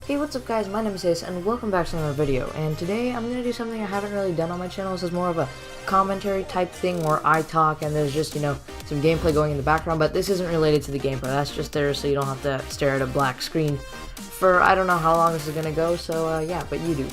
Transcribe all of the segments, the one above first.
Hey, what's up guys, my name is Ace, and welcome back to another video, and today I'm going to do something I haven't really done on my channel. This is more of a commentary type thing where I talk and there's just, some gameplay going in the background, but this isn't related to the gameplay. That's just there so you don't have to stare at a black screen for I don't know how long this is going to go, so yeah, but you do.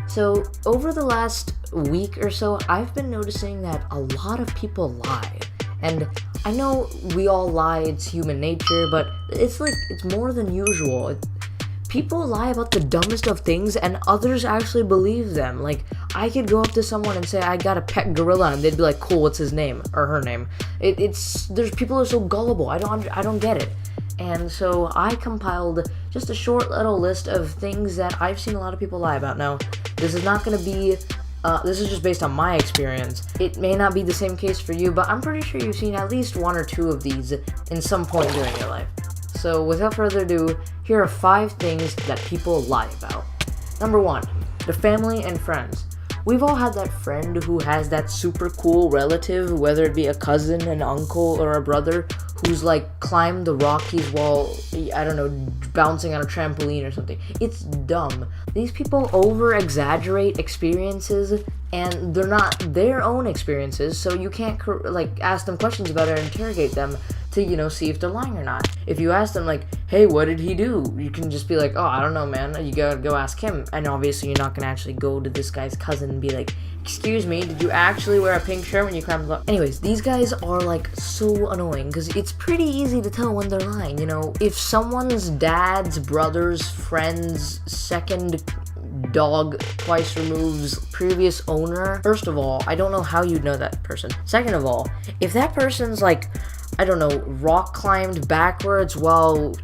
So, over the last week or so, I've been noticing that a lot of people lie. And I know we all lie, it's human nature, but it's more than usual. People lie about the dumbest of things, and others actually believe them. Like, I could go up to someone and say, I got a pet gorilla, and they'd be like, cool, what's his name? Or her name. There's people are so gullible, I don't get it. And so I compiled just a short little list of things that I've seen a lot of people lie about. Now, this is not gonna be, this is just based on my experience. It may not be the same case for you, but I'm pretty sure you've seen at least one or two of these in some point during your life. So without further ado, here are 5 things that people lie about. Number 1, the family and friends. We've all had that friend who has that super cool relative, whether it be a cousin, an uncle, or a brother, who's like climbed the Rockies while, I don't know, bouncing on a trampoline or something. It's dumb. These people over-exaggerate experiences, and they're not their own experiences, so you can't ask them questions about it or interrogate them to, see if they're lying or not. If you ask them, like, hey, what did he do? You can just be like, oh, I don't know, man. You gotta go ask him. And obviously, you're not gonna actually go to this guy's cousin and be like, excuse me, did you actually wear a pink shirt when you climbed the... Anyways, these guys are, so annoying, because it's pretty easy to tell when they're lying, If someone's dad's brother's friend's second dog twice removes previous owner, first of all, I don't know how you'd know that person. Second of all, if that person's I don't know, rock climbed backwards while,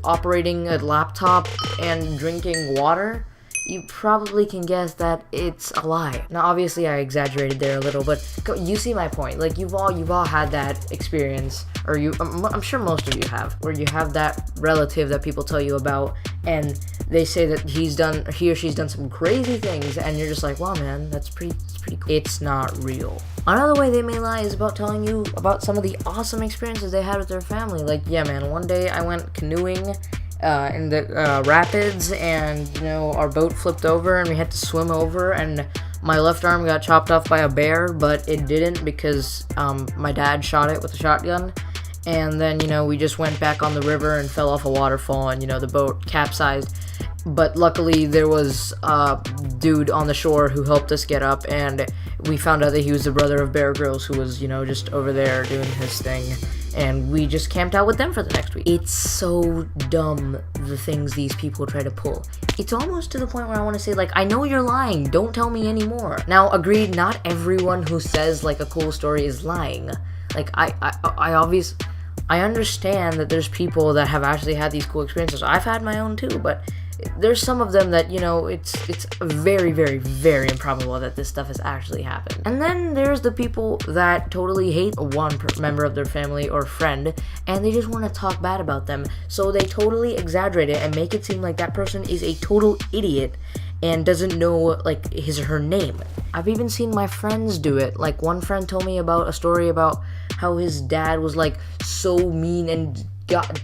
operating a laptop and drinking water, you probably can guess that it's a lie. Now, obviously, I exaggerated there a little, but you see my point. Like, you've all had that experience, or I'm sure most of you have, where you have that relative that people tell you about, and they say that he or she's done some crazy things, and you're just like, wow, man, that's pretty cool. It's not real. Another way they may lie is about telling you about some of the awesome experiences they had with their family. Like, yeah, man, one day I went canoeing in the rapids, and our boat flipped over and we had to swim over, and my left arm got chopped off by a bear, but it didn't because my dad shot it with a shotgun. And then we just went back on the river and fell off a waterfall, and the boat capsized. But luckily there was a dude on the shore who helped us get up, and we found out that he was the brother of Bear Grylls, who was just over there doing his thing, and we just camped out with them for the next week. It's so dumb, the things these people try to pull. It's almost to the point where I want to say, I know you're lying, don't tell me anymore. Now, agreed, not everyone who says a cool story is lying. I understand that there's people that have actually had these cool experiences. I've had my own too, but there's some of them that, it's very, very, very improbable that this stuff has actually happened. And then there's the people that totally hate one member of their family or friend, and they just want to talk bad about them. So they totally exaggerate it and make it seem like that person is a total idiot and doesn't know, his or her name. I've even seen my friends do it. One friend told me about a story about how his dad was, so mean and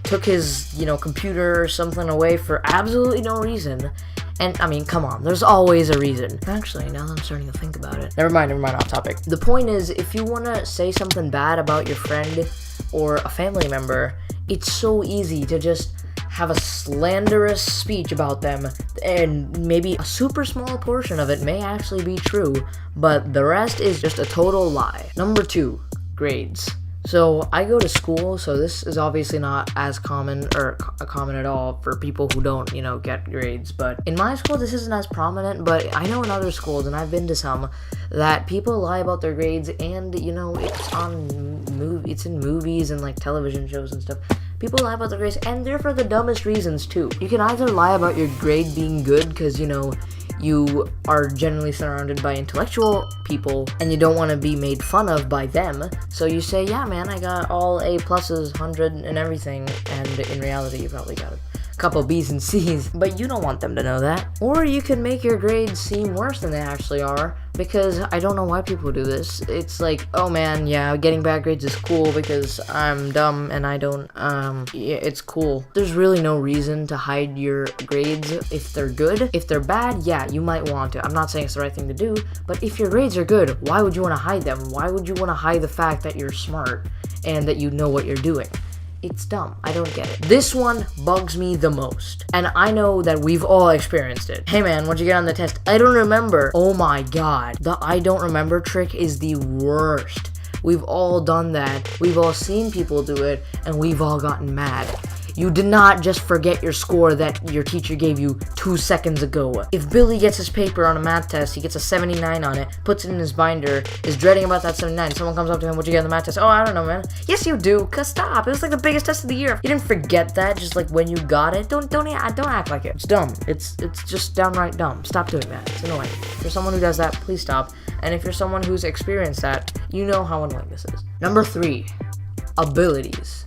took his, computer or something away for absolutely no reason. And, I mean, come on, there's always a reason. Actually, now that I'm starting to think about it. Never mind, off topic. The point is, if you want to say something bad about your friend or a family member, it's so easy to just have a slanderous speech about them, and maybe a super small portion of it may actually be true, but the rest is just a total lie. Number 2, grades. So I go to school, so this is obviously not as common or common at all for people who don't, get grades. But in my school, this isn't as prominent, but I know in other schools, and I've been to some, that people lie about their grades, and it's in movies and television shows and stuff. People lie about their grades, and they're for the dumbest reasons too. You can either lie about your grade being good because you are generally surrounded by intellectual people and you don't want to be made fun of by them, so you say, yeah man, I got all A+, 100 and everything, and in reality you probably got a couple B's and C's, but you don't want them to know that. Or you can make your grades seem worse than they actually are, because I don't know why people do this. It's like, oh man, yeah, getting bad grades is cool because I'm dumb and I don't, yeah, it's cool. There's really no reason to hide your grades if they're good. If they're bad, yeah, you might want to. I'm not saying it's the right thing to do, but if your grades are good, why would you want to hide them? Why would you want to hide the fact that you're smart and that you know what you're doing? It's dumb. I don't get it. This one bugs me the most. And I know that we've all experienced it. Hey man, what'd you get on the test? I don't remember. Oh my god. The I don't remember trick is the worst. We've all done that. We've all seen people do it, and we've all gotten mad. You did not just forget your score that your teacher gave you 2 seconds ago. If Billy gets his paper on a math test, he gets a 79 on it, puts it in his binder, is dreading about that 79, someone comes up to him, what'd you get on the math test? Oh, I don't know, man. Yes, you do, cause stop. It was like the biggest test of the year. You didn't forget that just like when you got it. Don't act like it. It's dumb. It's just downright dumb. Stop doing that. It's annoying. If you're someone who does that, please stop. And if you're someone who's experienced that, you know how annoying this is. Number 3, abilities.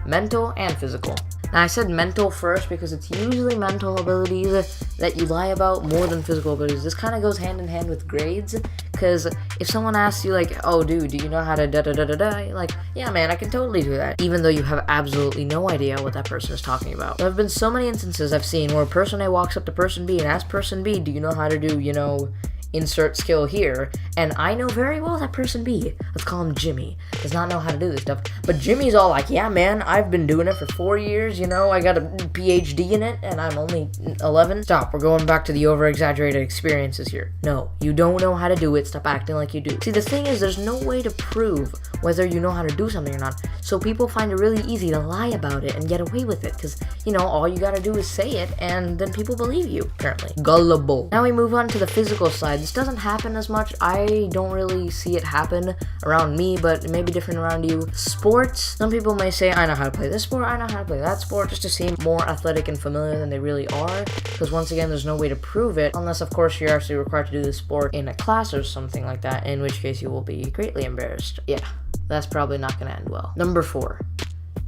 Mental and physical. Now, I said mental first because it's usually mental abilities that you lie about more than physical abilities. This kind of goes hand in hand with grades, because if someone asks you, like, oh, dude, do you know how to da-da-da-da-da? You're like, yeah, man, I can totally do that, even though you have absolutely no idea what that person is talking about. There have been so many instances I've seen where person A walks up to person B and asks person B, do you know how to do, you know, insert skill here, and I know very well that person B, let's call him Jimmy, does not know how to do this stuff, but Jimmy's all like, yeah man, I've been doing it for 4 years, you know, I got a PhD in it, and I'm only 11. Stop, we're going back to the over-exaggerated experiences here. No, you don't know how to do it, stop acting like you do. See, the thing is, there's no way to prove whether you know how to do something or not, so people find it really easy to lie about it and get away with it, because, you know, all you gotta do is say it, and then people believe you, apparently. Gullible. Now we move on to the physical side. This doesn't happen as much. I don't really see it happen around me, but it may be different around you. Sports. Some people may say, I know how to play this sport, I know how to play that sport, just to seem more athletic and familiar than they really are, because once again, there's no way to prove it, unless, of course, you're actually required to do this sport in a class or something like that, in which case you will be greatly embarrassed. Yeah, that's probably not going to end well. Number 4.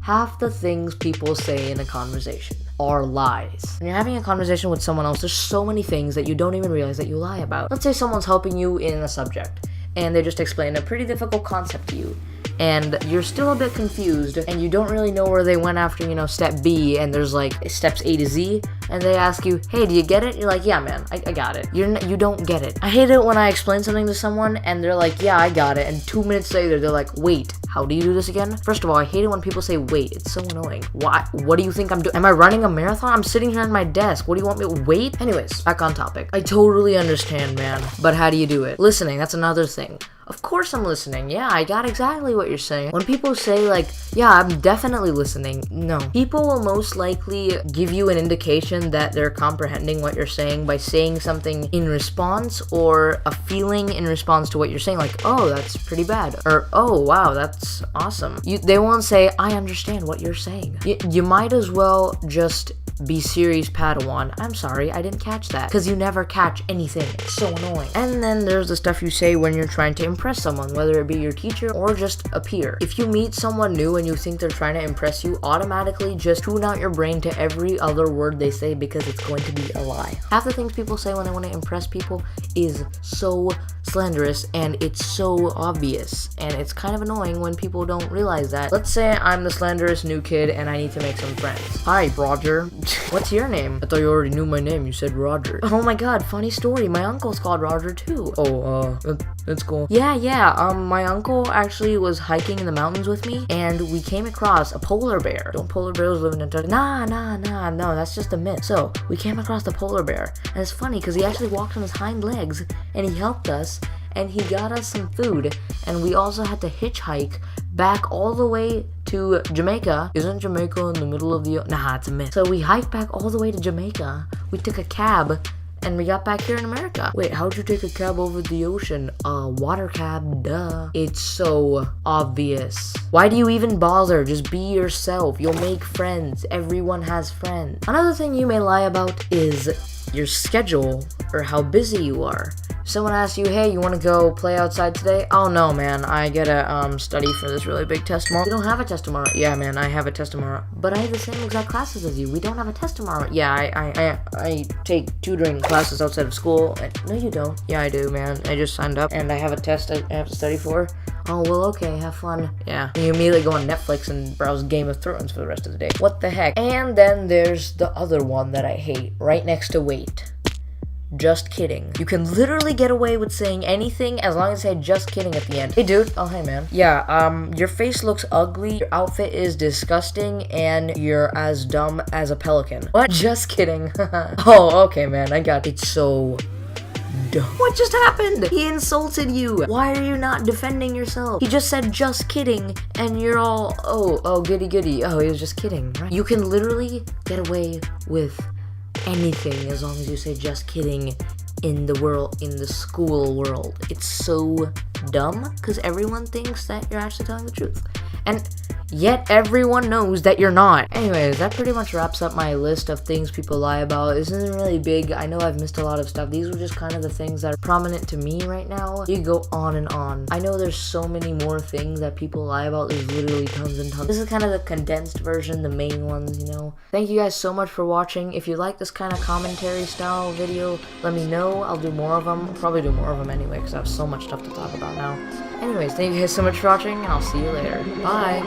Half the things people say in a conversation are lies. When you're having a conversation with someone else, there's so many things that you don't even realize that you lie about. Let's say someone's helping you in a subject, and they just explain a pretty difficult concept to you, and you're still a bit confused, and you don't really know where they went after, you know, step B, and there's like steps A to Z, and they ask you, hey, do you get it? You're like, yeah, man, I got it. You don't get it. I hate it when I explain something to someone, and they're like, yeah, I got it, and 2 minutes later, they're like, wait, how do you do this again? First of all, I hate it when people say wait. It's so annoying. What do you think I'm doing? Am I running a marathon? I'm sitting here at my desk. What do you want me to wait? Anyways, back on topic. I totally understand, man. But how do you do it? Listening, that's another thing. Of course I'm listening. Yeah, I got exactly what you're saying. When people say like, yeah, I'm definitely listening. No. People will most likely give you an indication that they're comprehending what you're saying by saying something in response, or a feeling in response to what you're saying. Like, oh, that's pretty bad. Or, oh, wow, that's awesome. They won't say, I understand what you're saying. You might as well just be serious, Padawan. I'm sorry, I didn't catch that. Because you never catch anything. It's so annoying. And then there's the stuff you say when you're trying to impress someone, whether it be your teacher or just a peer. If you meet someone new and you think they're trying to impress you, automatically just tune out your brain to every other word they say, because it's going to be a lie. Half the things people say when they want to impress people is so slanderous, and it's so obvious, and it's kind of annoying when people don't realize that. Let's say I'm the slanderous new kid and I need to make some friends. Hi, Roger. What's your name? I thought you already knew my name. You said Roger. Oh my god, funny story. My uncle's called Roger too. Oh, that's cool. Yeah, my uncle actually was hiking in the mountains with me, and we came across a polar bear. Don't polar bears live in Antarctica? No, that's just a myth. So, we came across the polar bear, and it's funny because he actually walked on his hind legs, and he helped us, and he got us some food, and we also had to hitchhike back all the way to Jamaica. Isn't Jamaica in the middle of the... Nah, it's a myth. So we hiked back all the way to Jamaica. We took a cab, and we got back here in America. Wait, how'd you take a cab over the ocean? Water cab, duh. It's so obvious. Why do you even bother? Just be yourself. You'll make friends. Everyone has friends. Another thing you may lie about is your schedule, or how busy you are. someone asks you, hey, you want to go play outside today? Oh no, man, I gotta study for this really big test tomorrow. You don't have a test tomorrow. Yeah, man, I have a test tomorrow. But I have the same exact classes as you. We don't have a test tomorrow. Yeah, I take tutoring classes outside of school. No, you don't. Yeah, I do, man. I just signed up and I have a test I have to study for. Oh, well, okay, have fun. Yeah. And you immediately go on Netflix and browse Game of Thrones for the rest of the day. What the heck? And then there's the other one that I hate, right next to wait. Just kidding. You can literally get away with saying anything as long as you say just kidding at the end. Hey, dude. Oh, hey, man. Yeah, your face looks ugly, your outfit is disgusting, and you're as dumb as a pelican. What? Just kidding. Oh, okay, man, I got it. It's so dumb. What just happened? He insulted you. Why are you not defending yourself? He just said just kidding, and you're all, oh, goody goody. Oh, he was just kidding, right? You can literally get away with anything as long as you say just kidding in the school world. It's so dumb because everyone thinks that you're actually telling the truth, and yet everyone knows that you're not. Anyways, that pretty much wraps up my list of things people lie about. This isn't really big. I know I've missed a lot of stuff. These were just kind of the things that are prominent to me right now. You go on and on. I know there's so many more things that people lie about. There's literally tons and tons. This is kind of the condensed version, the main ones, you know. Thank you guys so much for watching. If you like this kind of commentary style video, let me know. I'll do more of them. I'll probably do more of them anyway because I have so much stuff to talk about now. Anyways, thank you guys so much for watching, and I'll see you later. Bye!